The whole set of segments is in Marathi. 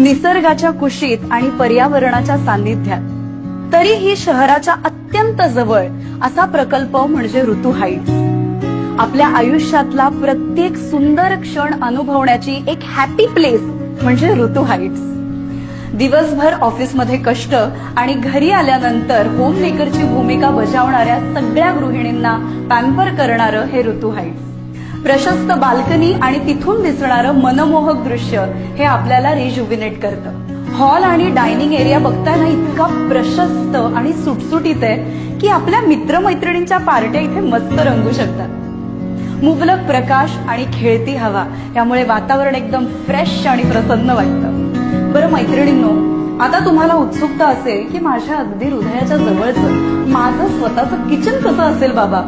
निसर्गाच्या कुशीत आणि पर्यावरणाच्या सान्निध्यात, तरीही शहराच्या अत्यंत जवळ असा प्रकल्प म्हणजे ऋतू हाईट्स. आपल्या आयुष्यातला प्रत्येक सुंदर क्षण अनुभवण्याची एक हॅपी प्लेस म्हणजे ऋतू हाईट्स. दिवसभर ऑफिसमध्ये कष्ट आणि घरी आल्यानंतर होममेकरची भूमिका बजावणाऱ्या सगळ्या गृहिणींना पॅम्पर करणारं हे ऋतू हाईट्स. प्रशस्त बाल्कनी आणि तिथून दिसणारं मनमोहक दृश्य हे आपल्याला रिज्युव्हिनेट करतं. हॉल आणि डायनिंग एरिया बघताना इतका प्रशस्त आणि सुटसुटीत आहे की आपल्या मित्रमैत्रिणींच्या पार्ट्या इथे मस्त रंगू शकतात. मुबलक प्रकाश आणि खेळती हवा यामुळे वातावरण एकदम फ्रेश आणि प्रसन्न वाटतं. बरं मैत्रिणींनो, आता तुम्हाला उत्सुकता असेल की माझ्या अगदी हृदयाच्या जवळचं माझं स्वतःचं किचन कसं असेल बाबा.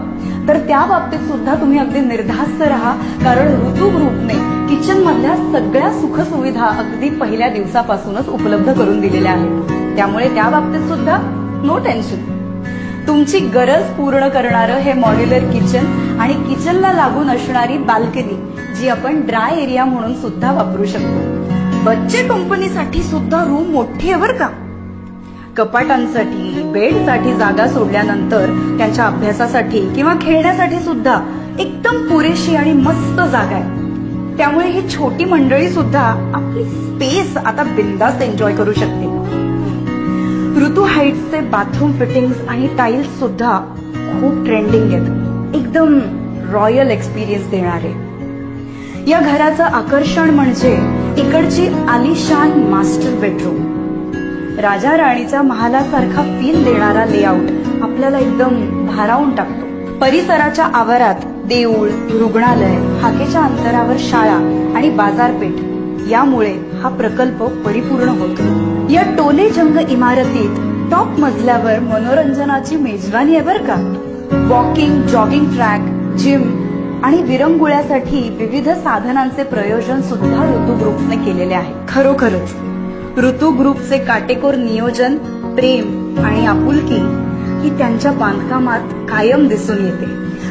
तर त्या बाबतीत सुद्धा तुम्ही अगदी निर्धास्त राहा, कारण ऋतू ग्रुपने किचन मधल्या सगळ्या सुखसुविधा अगदी पहिल्या दिवसापासूनच उपलब्ध करून दिलेल्या आहेत. त्यामुळे त्या बाबतीत सुद्धा नो टेन्शन. तुमची गरज पूर्ण करणारं हे मॉड्युलर किचन आणि किचनला लागून असणारी बाल्कनी, जी आपण ड्राय एरिया म्हणून सुद्धा वापरू शकतो. बच्चे कंपनीसाठी सुद्धा रूम मोठी आहे बरं का. कपाटांसाठी, बेडसाठी जागा सोडल्यानंतर त्यांच्या अभ्यासासाठी किंवा खेळण्यासाठी सुद्धा एकदम पुरेशी आणि मस्त जागा आहे. त्यामुळे ही छोटी मंडळी सुद्धा आपली स्पेस आता बिंदास्त एन्जॉय करू शकते. ऋतू हाईट्सचे बाथरूम फिटिंग्स आणि टाइल्स सुद्धा खूप ट्रेंडिंग आहेत, एकदम रॉयल एक्सपिरियन्स देणारे. या घराचं आकर्षण म्हणजे इकडची आलिशान मास्टर बेडरूम. राजा राणीच्या महालासारखा फील देणारा लेआउट आपल्याला एकदम भारावून टाकतो. परिसराच्या आवारात देऊळ, रुग्णालय, हाकेच्या अंतरावर शाळा आणि बाजारपेठ यामुळे हा प्रकल्प परिपूर्ण होतो. या टोले जंग इमारतीत टॉप मजल्यावर मनोरंजनाची मेजवानी आहे बरं का. वॉकिंग, जॉगिंग ट्रॅक, जिम आणि विरंगुळ्यासाठी विविध साधनांचे प्रयोजन सुद्धा ऋतू ग्रुपने केलेले आहे. खरोखरच ऋतू ग्रुपचे काटेकोर नियोजन, प्रेम आणि आपुलकी ही त्यांच्या बांधकामात कायम दिसून येते.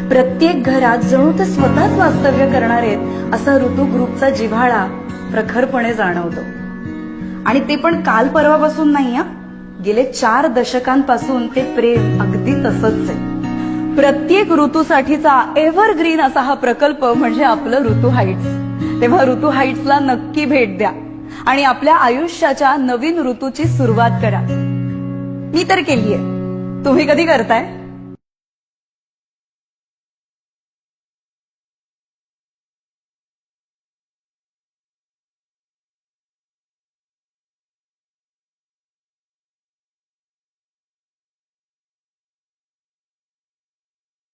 प्रत्येक घरात जणू ते स्वतःच वास्तव्य करणार आहेत असा ऋतू ग्रुपचा जिव्हाळा प्रखरपणे जाणवतो. आणि ते पण काल परवापासून नाही हा, गेले 4 दशकांपासून ते प्रेम अगदी तसंच आहे. प्रत्येक ऋतूसाठीचा एव्हरग्रीन असा हा प्रकल्प म्हणजे आपलं ऋतू हाईट्स. तेव्हा ऋतू हाईट्सला नक्की भेट द्या आणि आपल्या आयुष्याच्या नवीन ऋतूची सुरुवात करा. मी तर केलीये, तुम्ही कधी करताय?